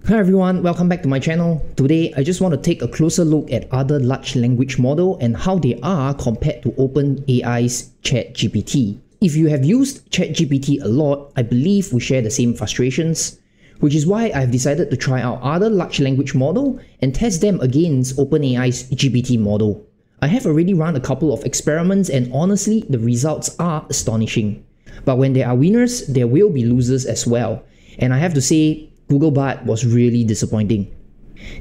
Hi everyone, welcome back to my channel. Today, I just want to take a closer look at other large language model and how they are compared to OpenAI's ChatGPT. If you have used ChatGPT a lot, I believe we share the same frustrations, which is why I've decided to try out other large language model and test them against OpenAI's GPT model. I have already run a couple of experiments and honestly, the results are astonishing. But when there are winners, there will be losers as well. And I have to say, Google Bard was really disappointing.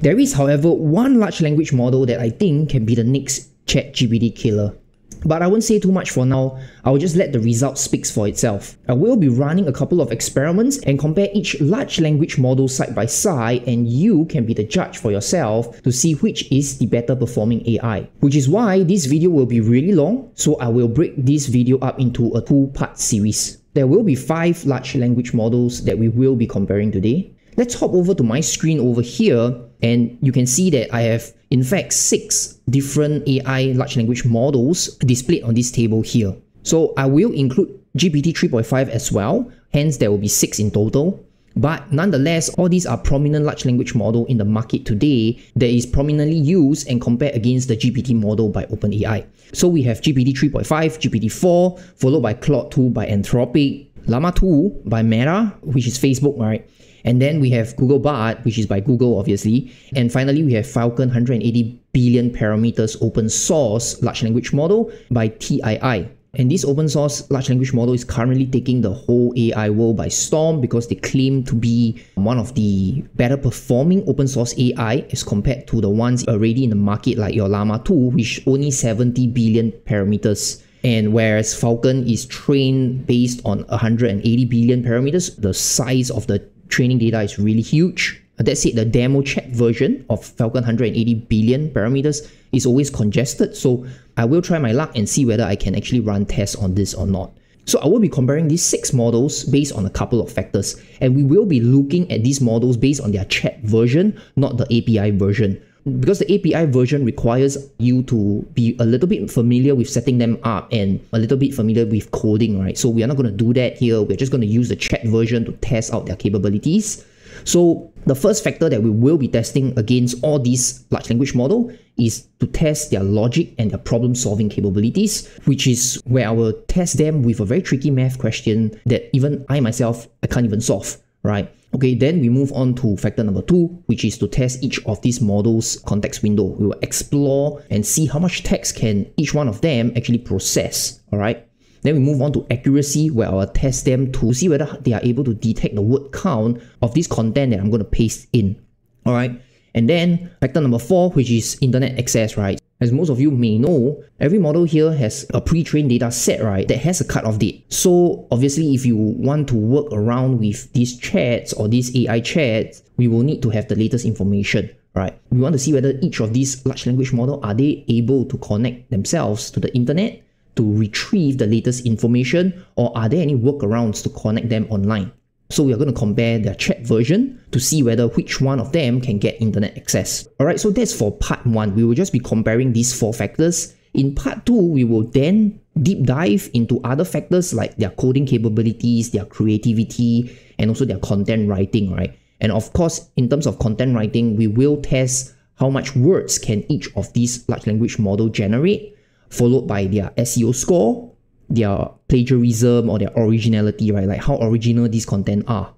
There is, however, one large language model that I think can be the next ChatGPT killer. But I won't say too much for now, I'll just let the result speak for itself. I will be running a couple of experiments and compare each large language model side by side, and you can be the judge for yourself to see which is the better performing AI. Which is why this video will be really long, so I will break this video up into a two-part series. There will be 5 large language models that we will be comparing today. Let's hop over to my screen over here, and you can see that I have in fact 6 different AI large language models displayed on this table here. So I will include GPT 3.5 as well, hence there will be 6 in total. But nonetheless, all these are prominent large language model in the market today that is prominently used and compared against the GPT model by OpenAI. So we have GPT 3.5, GPT 4, followed by Claude 2 by Anthropic, Llama 2 by Meta, which is Facebook, right? And then we have Google Bard, which is by Google, obviously. And finally, we have Falcon 180 billion parameters open source large language model by TII. And this open source large language model is currently taking the whole AI world by storm because they claim to be one of the better performing open source AI as compared to the ones already in the market like your Llama 2, which only 70 billion parameters. And whereas Falcon is trained based on 180 billion parameters, the size of the training data is really huge. That said, the demo chat version of Falcon 180 billion parameters is always congested, so I will try my luck and see whether I can actually run tests on this or not. So I will be comparing these 6 models based on a couple of factors, and we will be looking at these models based on their chat version, not the API version. Because the API version requires you to be a little bit familiar with setting them up and a little bit familiar with coding, right? So we are not going to do that here. We're just going to use the chat version to test out their capabilities. So the first factor that we will be testing against all these large language model is to test their logic and their problem solving capabilities, which is where I will test them with a very tricky math question that even I myself, I can't even solve, right? Okay, then we move on to factor number 2, which is to test each of these models' context window. We will explore and see how much text can each one of them actually process, all right? Then we move on to accuracy, where I will test them to see whether they are able to detect the word count of this content that I'm going to paste in, all right? And then factor number 4, which is internet access, right? As most of you may know, every model here has a pre-trained data set, right, that has a cutoff date. So obviously, if you want to work around with these chats or these AI chats, we will need to have the latest information, right? We want to see whether each of these large language model, are they able to connect themselves to the internet to retrieve the latest information, or are there any workarounds to connect them online? So we are going to compare their chat version to see whether which one of them can get internet access. Alright, so that's for part 1. We will just be comparing these 4 factors. In part 2, we will then deep dive into other factors like their coding capabilities, their creativity, and also their content writing, right? And of course, in terms of content writing, we will test how much words can each of these large language model generate, followed by their SEO score, their plagiarism or their originality, right? Like how original these content are,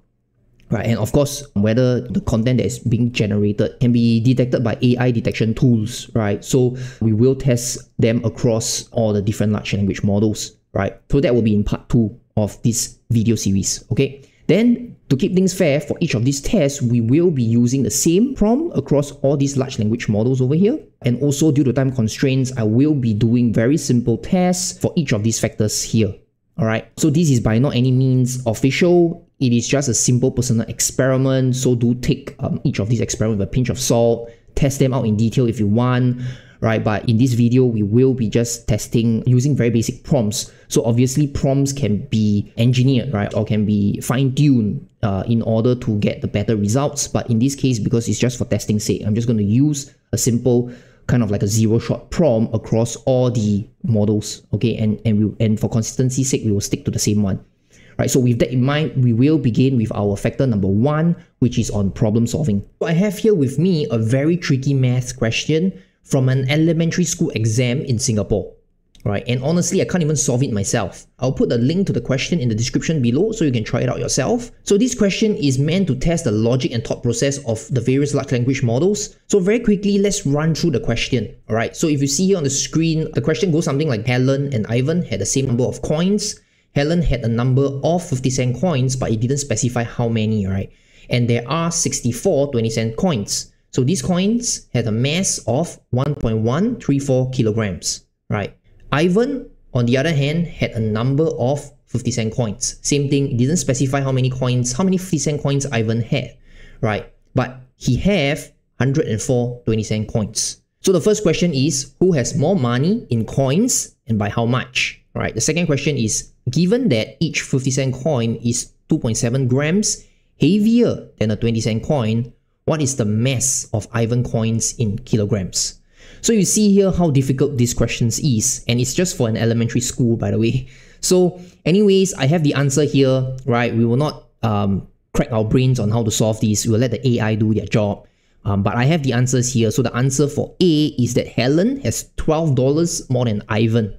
right? And of course, whether the content that is being generated can be detected by AI detection tools, right? So we will test them across all the different large language models, right? So that will be in part 2 of this video series, okay? Then, to keep things fair, for each of these tests, we will be using the same prompt across all these large language models over here. And also, due to time constraints, I will be doing very simple tests for each of these factors here. Alright, so this is by not any means official. It is just a simple personal experiment. So do take each of these experiments with a pinch of salt. Test them out in detail if you want. Right, but in this video, we will be just testing using very basic prompts. So obviously, prompts can be engineered, right, or can be fine-tuned in order to get the better results. But in this case, because it's just for testing sake, I'm just going to use a simple kind of like a zero-shot prompt across all the models, okay? And for consistency's sake, we will stick to the same one. right? So with that in mind, we will begin with our factor number 1, which is on problem solving. So I have here with me a very tricky math question from an elementary school exam in Singapore. Right, and honestly, I can't even solve it myself. I'll put a link to the question in the description below so you can try it out yourself. So this question is meant to test the logic and thought process of the various large language models. So very quickly, let's run through the question. Alright, so if you see here on the screen, the question goes something like Helen and Ivan had the same number of coins. Helen had a number of 50-cent coins, but it didn't specify how many, right? And there are 64 20-cent coins. So these coins had a mass of 1.134 kilograms, right? Ivan, on the other hand, had a number of 50-cent coins. Same thing, it didn't specify how many 50-cent coins Ivan had, right? But he have 104 20-cent coins. So the first question is, who has more money in coins and by how much, right? The second question is, given that each 50-cent coin is 2.7 grams heavier than a 20-cent coin, what is the mass of Ivan coins in kilograms? So you see here how difficult this question is, and it's just for an elementary school, by the way. So anyways, I have the answer here, right? We will not crack our brains on how to solve this. We will let the AI do their job. But I have the answers here. So the answer for A is that Helen has $12 more than Ivan.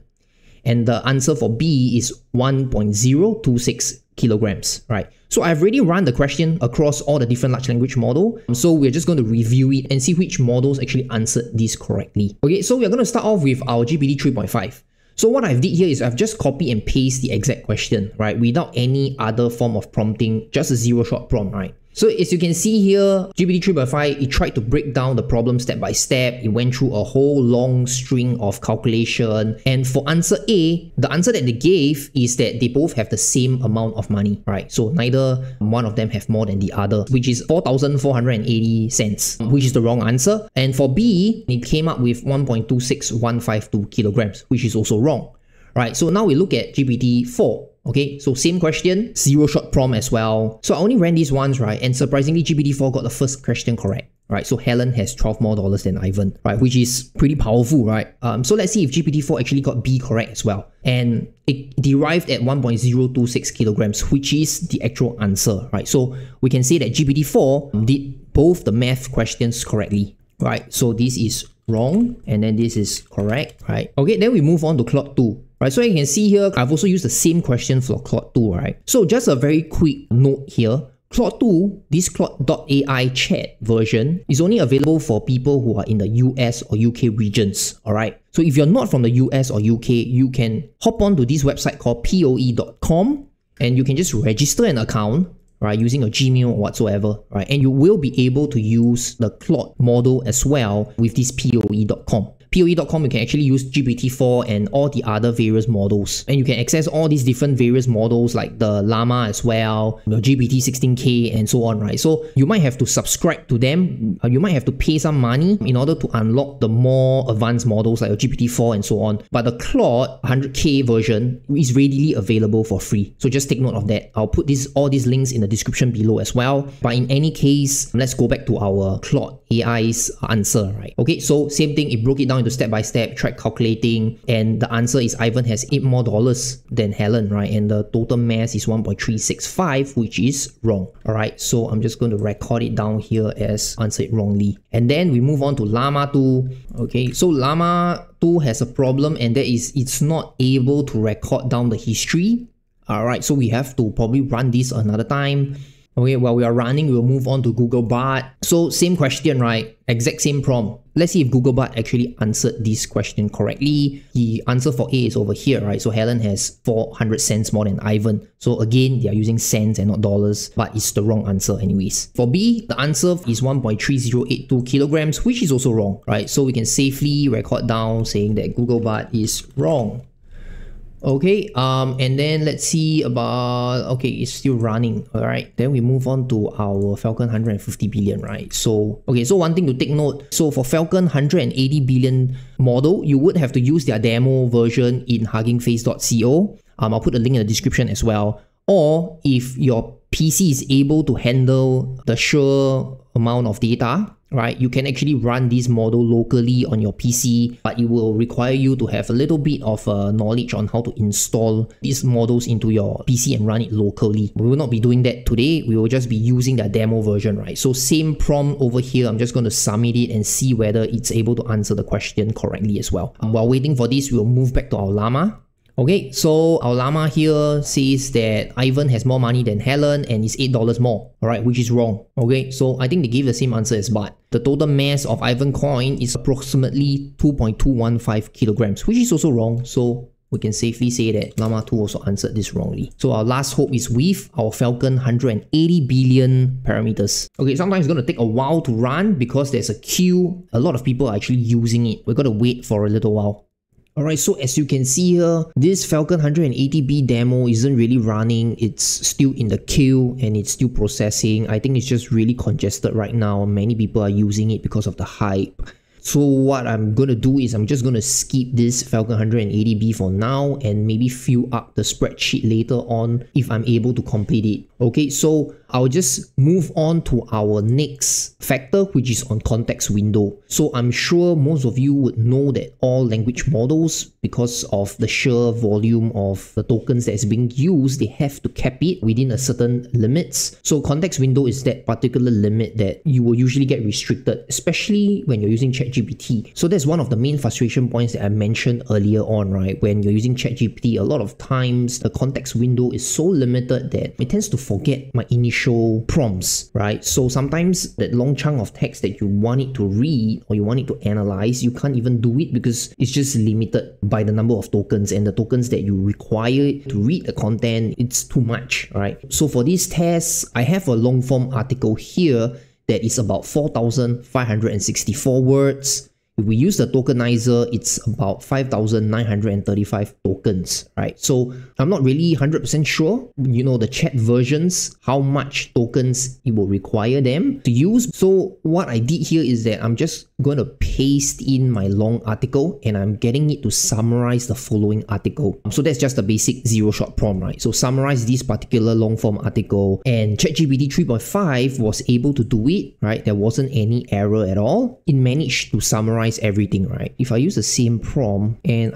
And the answer for B is 1.026 kilograms, right? So I've already run the question across all the different large language models. So we're just going to review it and see which models actually answered this correctly. Okay, so we're going to start off with our GPT 3.5. So what I've did here is I've just copy and paste the exact question, right? Without any other form of prompting, just a zero-shot prompt, right? So as you can see here, GPT 3.5, it tried to break down the problem step by step. It went through a whole long string of calculation. And for answer A, the answer that they gave is that they both have the same amount of money, right? So neither one of them have more than the other, which is 4,480 cents, which is the wrong answer. And for B, it came up with 1.26152 kilograms, which is also wrong, right? So now we look at GPT-4. Okay, so same question, zero-shot prompt as well. So I only ran these once, right? And surprisingly, GPT-4 got the first question correct, right? So Helen has $12 more than Ivan, right? Which is pretty powerful, right? So let's see if GPT-4 actually got B correct as well. And it derived at 1.026 kilograms, which is the actual answer, right? So we can say that GPT-4 did both the math questions correctly, right? So this is wrong, and then this is correct, right? Okay, then we move on to Claude 2. Right, so you can see here, I've also used the same question for Claude 2, right? So just a very quick note here, Claude 2, this Claude.ai chat version is only available for people who are in the US or UK regions, alright? So if you're not from the US or UK, you can hop on to this website called poe.com and you can just register an account, right, using a Gmail or whatsoever, right? And you will be able to use the Claude model as well with this poe.com. poe.com, you can actually use GPT-4 and all the other various models. And you can access all these different various models like the Llama as well, the GPT-16K and so on, right? So you might have to subscribe to them. You might have to pay some money in order to unlock the more advanced models like GPT-4 and so on. But the Claude 100K version is readily available for free. So just take note of that. I'll put all these links in the description below as well. But in any case, let's go back to our Claude AI's answer, right? Okay, so same thing, it broke it down into step-by-step, tried calculating, and the answer is Ivan has $8 more than Helen, right? And the total mass is 1.365, which is wrong. Alright, so I'm just going to record it down here as answered wrongly. And then we move on to Llama 2. Okay, so Llama 2 has a problem, and that is it's not able to record down the history. Alright, so we have to probably run this another time. Okay, while we are running, we'll move on to Googlebot. So same question, right? Exact same prompt. Let's see if Googlebot actually answered this question correctly. The answer for A is over here, right? So Helen has 400 cents more than Ivan. So again, they are using cents and not dollars, but it's the wrong answer anyways. For B, the answer is 1.3082 kilograms, which is also wrong, right? So we can safely record down saying that Googlebot is wrong. Okay, and then let's see about, okay, it's still running, alright. Then we move on to our Falcon 150 billion, right? So, okay, so one thing to take note, so for Falcon 180 billion model, you would have to use their demo version in huggingface.co. I'll put a link in the description as well. Or if your PC is able to handle the sheer amount of data, right? You can actually run this model locally on your PC, but it will require you to have a little bit of knowledge on how to install these models into your PC and run it locally. We will not be doing that today. We will just be using the demo version, right? So same prompt over here. I'm just going to submit it and see whether it's able to answer the question correctly as well. While waiting for this, we'll move back to our llama. Okay, so our llama here says that Ivan has more money than Helen and is $8 more, alright, which is wrong. Okay, so I think they gave the same answer as Bart. The total mass of Ivan coin is approximately 2.215 kilograms, which is also wrong. So we can safely say that Llama 2 also answered this wrongly. So our last hope is with our Falcon 180 billion parameters. Okay, sometimes it's going to take a while to run because there's a queue. A lot of people are actually using it. We're going to wait for a little while. Alright, so as you can see here, this Falcon 180B demo isn't really running. It's still in the queue and it's still processing. I think it's just really congested right now. Many people are using it because of the hype. So what I'm going to do is I'm just going to skip this Falcon 180B for now and maybe fill up the spreadsheet later on if I'm able to complete it. Okay, so I'll just move on to our next factor, which is on context window. So I'm sure most of you would know that all language models, because of the sheer volume of the tokens that's being used, they have to cap it within a certain limits. So context window is that particular limit that you will usually get restricted, especially when you're using ChatGPT. So that's one of the main frustration points that I mentioned earlier on, right? When you're using ChatGPT, a lot of times the context window is so limited that it tends to forget my initial prompts, right? So sometimes that long chunk of text that you want it to read or you want it to analyze, you can't even do it because it's just limited by the number of tokens, and the tokens that you require to read the content, it's too much, right? So for these tests, I have a long form article here that is about 4,564 words. If we use the tokenizer, it's about 5,935 tokens, right? So I'm not really 100% sure, the chat versions, how much tokens it will require them to use. So what I did here is that I'm just going to paste in my long article and I'm getting it to summarize the following article. So that's just a basic zero-shot prompt, right? So summarize this particular long-form article, and ChatGPT 3.5 was able to do it, right? There wasn't any error at all. It managed to summarize everything, right? If I use the same prompt and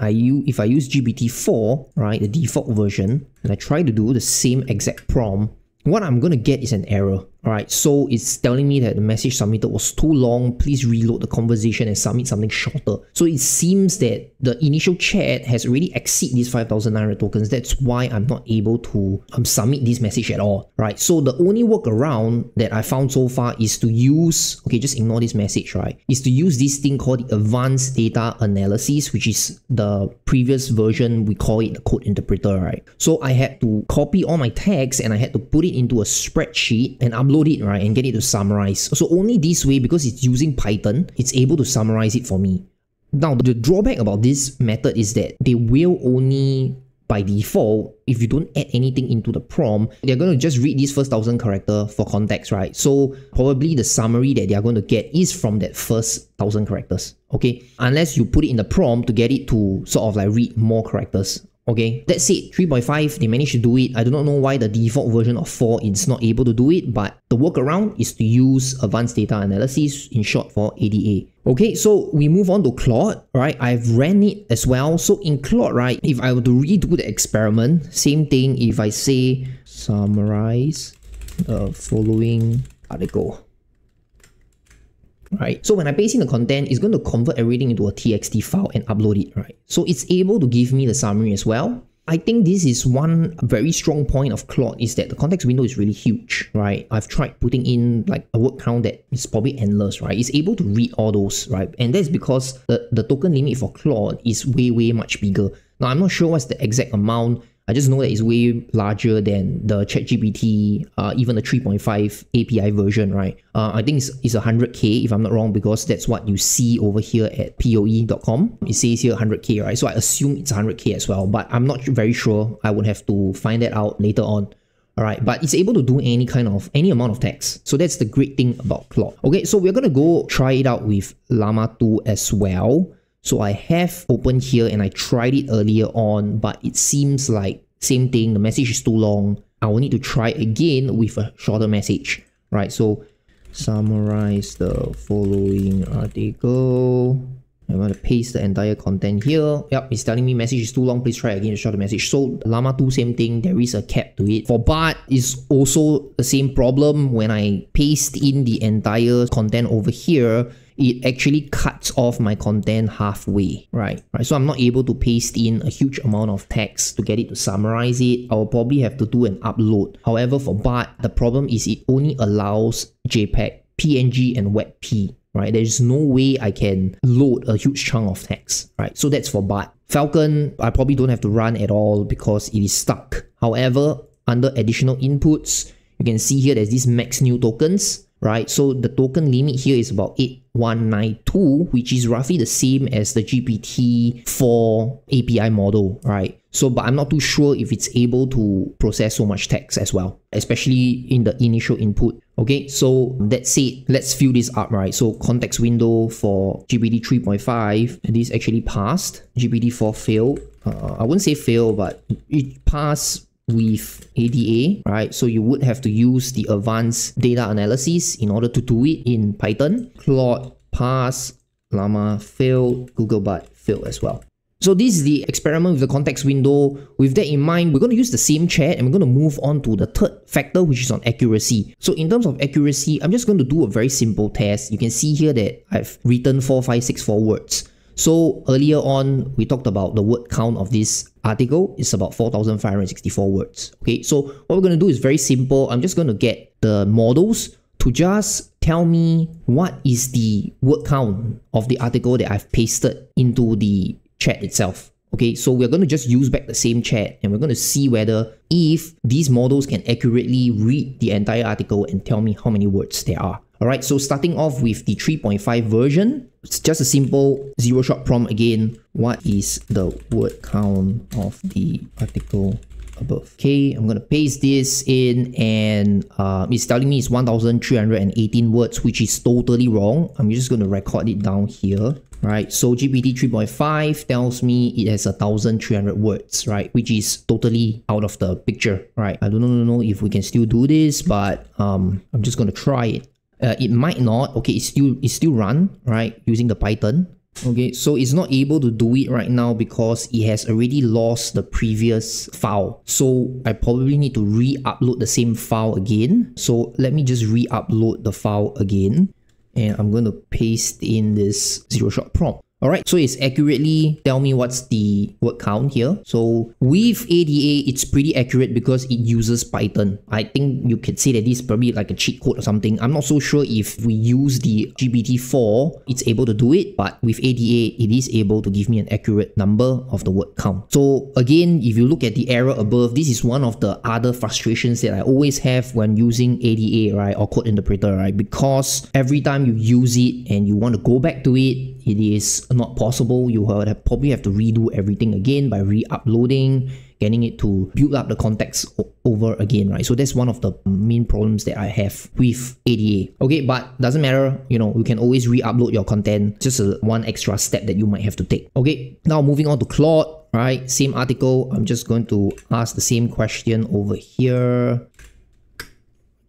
if I use GPT-4, right, the default version, and I try to do the same exact prompt, what I'm going to get is an error. Alright, so it's telling me that the message submitted was too long. Please reload the conversation and submit something shorter. So it seems that the initial chat has already exceeded these 5,900 tokens. That's why I'm not able to submit this message at all. Right, so the only workaround that I found so far is to use, okay, just ignore this message, right? Is to use this thing called the advanced data analysis, which is the previous version. We call it the code interpreter, right? So I had to copy all my text and I had to put it into a spreadsheet and upload it, right, and get it to summarize. So only this way, because it's using Python, it's able to summarize it for me. Now, the drawback about this method is that they will only, by default, if you don't add anything into the prompt, they're going to just read this first 1,000 character for context, right? So probably the summary that they're going to get is from that first 1,000 characters, okay? Unless you put it in the prompt to get it to sort of like read more characters. Okay, that's it. 3.5, they managed to do it. I do not know why the default version of 4 is not able to do it, but the workaround is to use Advanced Data Analysis, in short for ADA. Okay, so we move on to Claude, right? I've ran it as well. So in Claude, right, if I were to redo the experiment, same thing if I say summarize the following article. Right, so when I paste in the content, it's going to convert everything into a TXT file and upload it, right? So it's able to give me the summary as well. I think this is one very strong point of Claude, is that the context window is really huge, right? I've tried putting in like a word count that is probably endless, right? It's able to read all those, right? And that's because the token limit for Claude is way much bigger. Now, I'm not sure what's the exact amount. I just know that it's way larger than the ChatGPT, even the 3.5 API version, right? I think it's 100K if I'm not wrong, because that's what you see over here at poe.com. It says here 100K, right? So I assume it's 100K as well, but I'm not very sure. I would have to find that out later on. Alright, but it's able to do any amount of text. So that's the great thing about Claude. Okay, so we're gonna go try it out with Llama 2 as well. So I have opened here and I tried it earlier on, but it seems like same thing, the message is too long. I will need to try again with a shorter message, right? So Summarize the following article. I'm going to paste the entire content here. Yep, it's telling me message is too long. Please try again to short the message. So Llama 2, same thing. There is a cap to it. For Bard, it's also the same problem. When I paste in the entire content over here, it actually cuts off my content halfway, right? So I'm not able to paste in a huge amount of text to get it to summarize it. I'll probably have to do an upload. However, for Bard, the problem is it only allows JPEG, PNG, and WebP. Right, there's no way I can load a huge chunk of text, right? So that's for Bard. Falcon, I probably don't have to run at all because it is stuck. However, under additional inputs, you can see here there's these max new tokens, right? So the token limit here is about 8192, which is roughly the same as the GPT-4 API model, right? So, but I'm not too sure if it's able to process so much text as well, especially in the initial input. Okay, so that's it. Let's fill this up, right? So context window for GPT 3.5, this actually passed. GPT-4 failed. I wouldn't say fail, but it passed with ADA, right? So you would have to use the advanced data analysis in order to do it in Python. Claude pass, Llama failed, Google Bard failed as well. So this is the experiment with the context window. With that in mind, we're going to use the same chat and we're going to move on to the third factor, which is on accuracy. So in terms of accuracy, I'm just going to do a very simple test. You can see here that I've written 4564 words. So earlier on, we talked about the word count of this article. It's about 4,564 words. Okay, so what we're going to do is very simple. I'm just going to get the models to just tell me what is the word count of the article that I've pasted into the chat itself. Okay, so we're going to just use back the same chat and we're going to see whether if these models can accurately read the entire article and tell me how many words there are. Alright, so starting off with the 3.5 version, it's just a simple zero-shot prompt again. What is the word count of the article above? Okay, I'm going to paste this in and it's telling me it's 1,318 words, which is totally wrong. I'm just going to record it down here. Right, so GPT 3.5 tells me it has 1,300 words, right, which is totally out of the picture, right? I don't know if we can still do this, but I'm just going to try it. It might not. Okay, it's still run, right, using the Python. Okay, so it's not able to do it right now because it has already lost the previous file. So I probably need to re-upload the same file again. So let me just re-upload the file again. And I'm going to paste in this zero-shot prompt. Alright, so it's accurately tell me what's the word count here. So with ADA, it's pretty accurate because it uses Python. I think you could say that this is probably like a cheat code or something. I'm not so sure if we use the GPT-4, it's able to do it. But with ADA, it is able to give me an accurate number of the word count. So again, if you look at the error above, this is one of the other frustrations that I always have when using ADA, right, or code interpreter, right? Because every time you use it and you want to go back to it, it is not possible. You would probably have to redo everything again by re-uploading, getting it to build up the context over again, right? So that's one of the main problems that I have with ADA. Okay, but doesn't matter, you know, you can always re-upload your content, just one extra step that you might have to take. Okay, now moving on to Claude, right? Same article, I'm just going to ask the same question over here.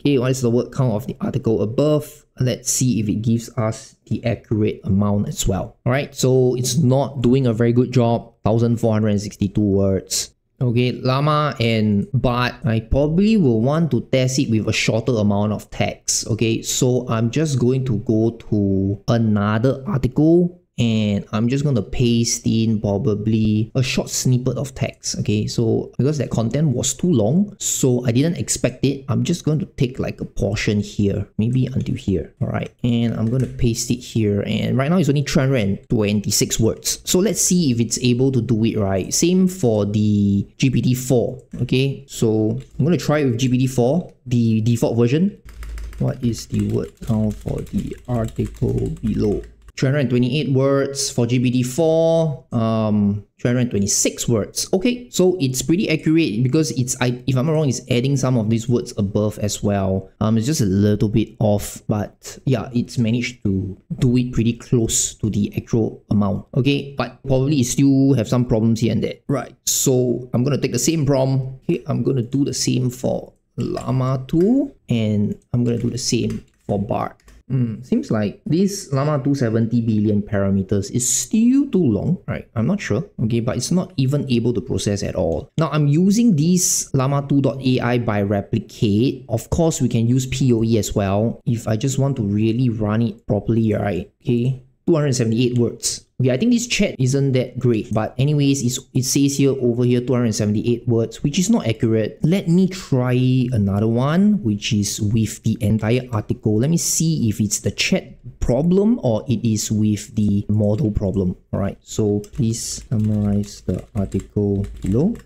Okay, what is the word count of the article above? Let's see if it gives us the accurate amount as well. Alright, so it's not doing a very good job. 1,462 words. Okay, Llama and Bard, I probably will want to test it with a shorter amount of text. Okay, so I'm just going to go to another article and I'm just going to paste in probably a short snippet of text. Okay, so because that content was too long, so I didn't expect it, I'm just going to take like a portion here, maybe until here. All right, and I'm going to paste it here, and right now it's only 326 words. So let's see if it's able to do it, right? Same for the GPT-4. Okay, so I'm going to try it with GPT-4, the default version. What is the word count for the article below? 328 words for GPT-4, 326 words. Okay, so it's pretty accurate because it's, if I'm not wrong, it's adding some of these words above as well. It's just a little bit off, but yeah, it's managed to do it pretty close to the actual amount. Okay, but probably it still have some problems here and there. Right, so I'm gonna take the same prompt. Okay, I'm gonna do the same for Llama 2, and I'm gonna do the same for BART. Seems like this Llama 270 billion parameters is still too long, right? I'm not sure, okay, but it's not even able to process at all. Now, I'm using this Llama 2.ai by Replicate. Of course, we can use PoE as well if I just want to really run it properly, right? Okay, 278 words. Okay, I think this chat isn't that great, but anyways, it says here over here 278 words, which is not accurate. Let me try another one, which is with the entire article. Let me see if it's the chat problem or it is with the model problem. All right, so please summarize the article below.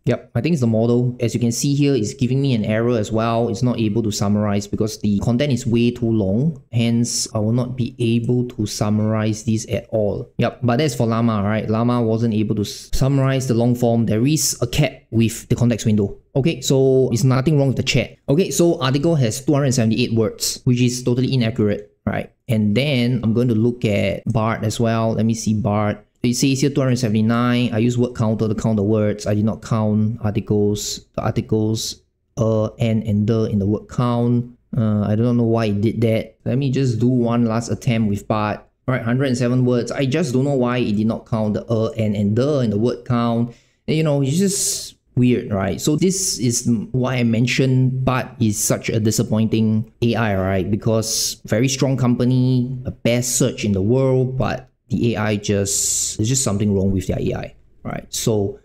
Yep, I think it's the model. As you can see here, it's giving me an error as well. It's not able to summarize because the content is way too long. Hence, I will not be able to summarize this at all. Yep, but that's for Llama, right? Llama wasn't able to summarize the long form. There is a cap with the context window. Okay, so it's nothing wrong with the chat. Okay, so article has 278 words, which is totally inaccurate, right? And then I'm going to look at BART as well. Let me see BART. It says here 279. I use word counter to count the words. I did not count articles. The articles, and the in the word count. I don't know why it did that. Let me just do one last attempt with BART. Alright, 107 words. I just don't know why it did not count the and the in the word count. And, you know, it's just weird, right? So this is why I mentioned BART is such a disappointing AI, right? Because very strong company, a best search in the world, but the AI there's just something wrong with their AI, right? So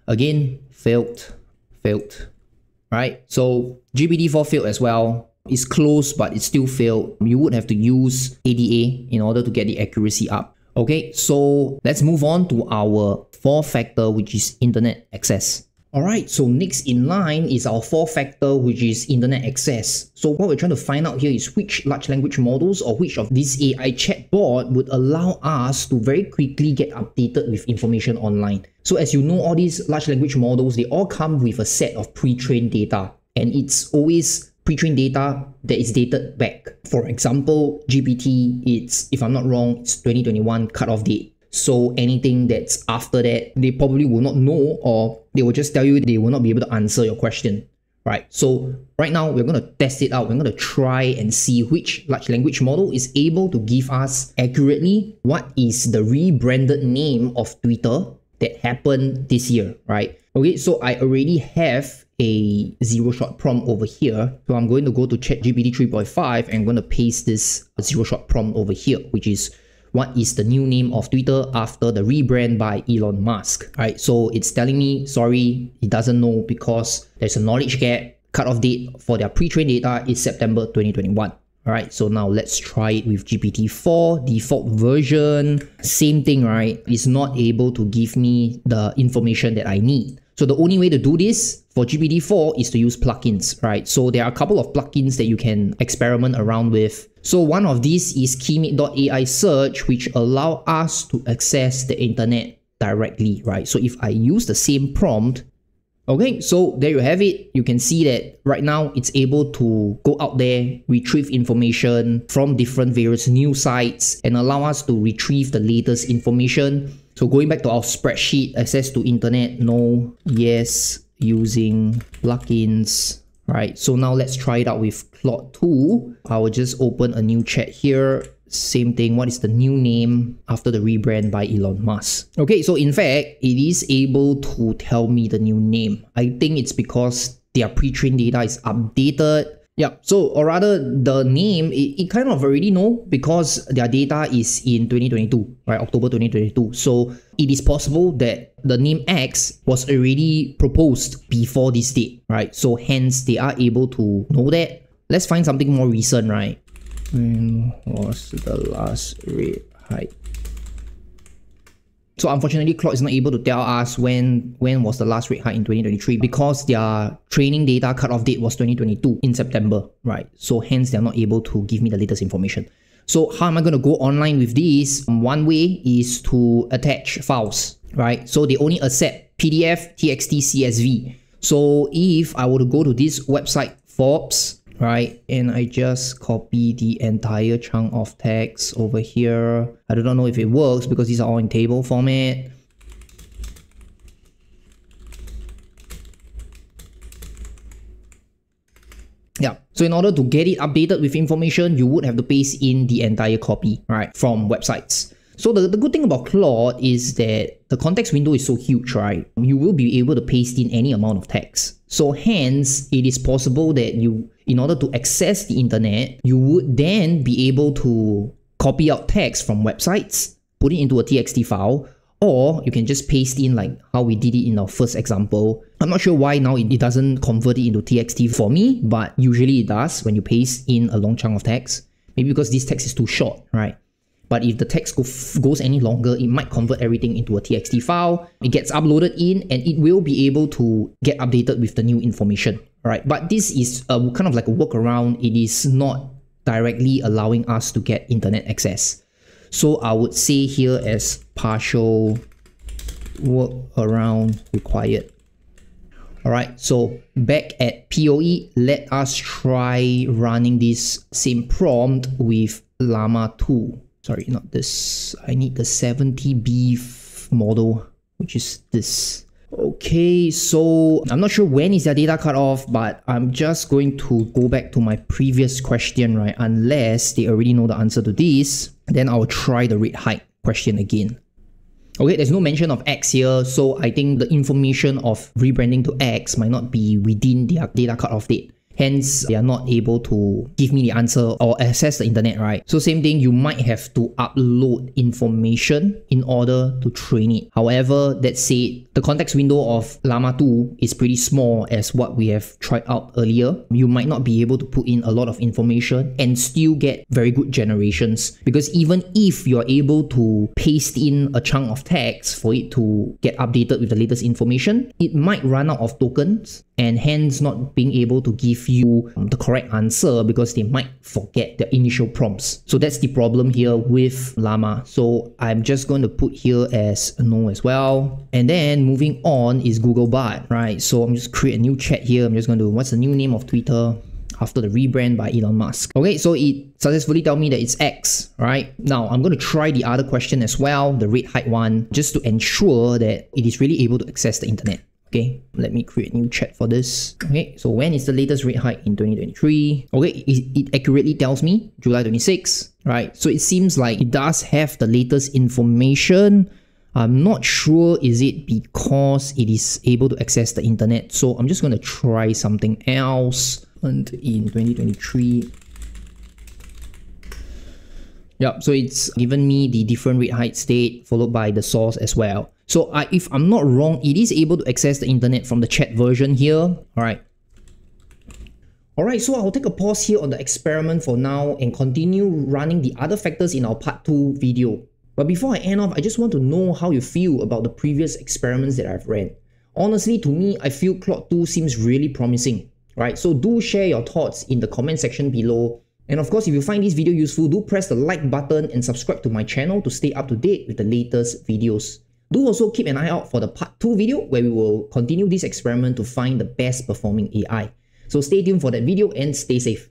again, failed, right? So GPT-4 failed as well. It's close, but it still failed. You would have to use ADA in order to get the accuracy up. Okay, so let's move on to our fourth factor, which is internet access. Alright, so next in line is our fourth factor, which is internet access. So what we're trying to find out here is which large language models or which of these AI chatbot would allow us to very quickly get updated with information online. So as you know, all these large language models, they all come with a set of pre-trained data, and it's always pre-trained data that is dated back. For example, GPT, it's, if I'm not wrong, it's 2021 cutoff date. So anything that's after that, they probably will not know, or they will just tell you they will not be able to answer your question, right? So right now, we're going to test it out. We're going to try and see which large language model is able to give us accurately what is the rebranded name of Twitter that happened this year, right? Okay, so I already have a zero-shot prompt over here. So I'm going to go to ChatGPT 3.5 and I'm going to paste this zero-shot prompt over here, which is what is the new name of Twitter after the rebrand by Elon Musk, right? So it's telling me, sorry, it doesn't know because there's a knowledge gap. Cutoff date for their pre-trained data is September 2021. All right, so now let's try it with GPT-4 default version. Same thing, right? It's not able to give me the information that I need. So the only way to do this for GPT-4 is to use plugins, right? So there are a couple of plugins that you can experiment around with. So one of these is Keymate.ai search, which allow us to access the internet directly, right? So if I use the same prompt, okay, so there you have it. You can see that right now it's able to go out there, retrieve information from different various news sites and allow us to retrieve the latest information. So going back to our spreadsheet, access to internet, no, yes, using plugins, right? So now let's try it out with Claude 2. I will just open a new chat here. Same thing, what is the new name after the rebrand by Elon Musk? Okay, so in fact, it is able to tell me the new name. I think it's because their pre-trained data is updated. Yeah, so or rather the name, it kind of already know because their data is in 2022, right? October 2022. So it is possible that the name X was already proposed before this date, right? So hence they are able to know that. Let's find something more recent, right? When was the last rate hike? So unfortunately, Claude is not able to tell us when was the last rate hike in 2023 because their training data cutoff date was 2022 in September, right? So hence they're not able to give me the latest information. So how am I going to go online with this? One way is to attach files, right? So they only accept PDF, TXT, CSV. So if I were to go to this website, Forbes, right, and I just copy the entire chunk of text over here. I do not know if it works because these are all in table format. Yeah. So in order to get it updated with information, you would have to paste in the entire copy, right, from websites. So the good thing about Claude is that the context window is so huge, right? You will be able to paste in any amount of text. So hence, it is possible that you, in order to access the internet, you would then be able to copy out text from websites, put it into a TXT file, or you can just paste in like how we did it in our first example. I'm not sure why now it doesn't convert it into TXT for me, but usually it does when you paste in a long chunk of text. Maybe because this text is too short, right? But if the text goes any longer, it might convert everything into a TXT file. It gets uploaded in and it will be able to get updated with the new information, right? But this is kind of like a workaround. It is not directly allowing us to get internet access. So I would say here as partial workaround required. Alright, so back at POE, let us try running this same prompt with Llama 2. Sorry, not this. I need the 70B model, which is this. Okay, so I'm not sure when is their data cut off, but I'm just going to go back to my previous question, right? Unless they already know the answer to this, then I'll try the rate hike question again. Okay, there's no mention of X here, so I think the information of rebranding to X might not be within their data cutoff date. Hence, they are not able to give me the answer or access the internet, right? So same thing, you might have to upload information in order to train it. However, that said, the context window of Llama 2 is pretty small as what we have tried out earlier. You might not be able to put in a lot of information and still get very good generations, because even if you're able to paste in a chunk of text for it to get updated with the latest information, it might run out of tokens and hence not being able to give you the correct answer because they might forget the initial prompts. So that's the problem here with Llama. So I'm just going to put here as no as well. And then moving on is Googlebot, right? So I'm just create a new chat here. I'm just going to, what's the new name of Twitter after the rebrand by Elon Musk? Okay, so it successfully tell me that it's X, right? Now I'm going to try the other question as well, the rate hike one, just to ensure that it is really able to access the internet. Okay, let me create a new chat for this. Okay, so when is the latest rate hike in 2023? Okay, it accurately tells me July 26, right? So it seems like it does have the latest information. I'm not sure, is it because it is able to access the internet? So I'm just going to try something else. And in 2023. Yep, so it's given me the different rate hike state followed by the source as well. So if I'm not wrong, it is able to access the internet from the chat version here. Alright, so I'll take a pause here on the experiment for now and continue running the other factors in our part 2 video. But before I end off, I just want to know how you feel about the previous experiments that I've ran. Honestly, to me, I feel Claude 2 seems really promising. Right, so do share your thoughts in the comment section below. And of course, if you find this video useful, do press the like button and subscribe to my channel to stay up to date with the latest videos. Do also keep an eye out for the part 2 video where we will continue this experiment to find the best performing AI. So stay tuned for that video and stay safe.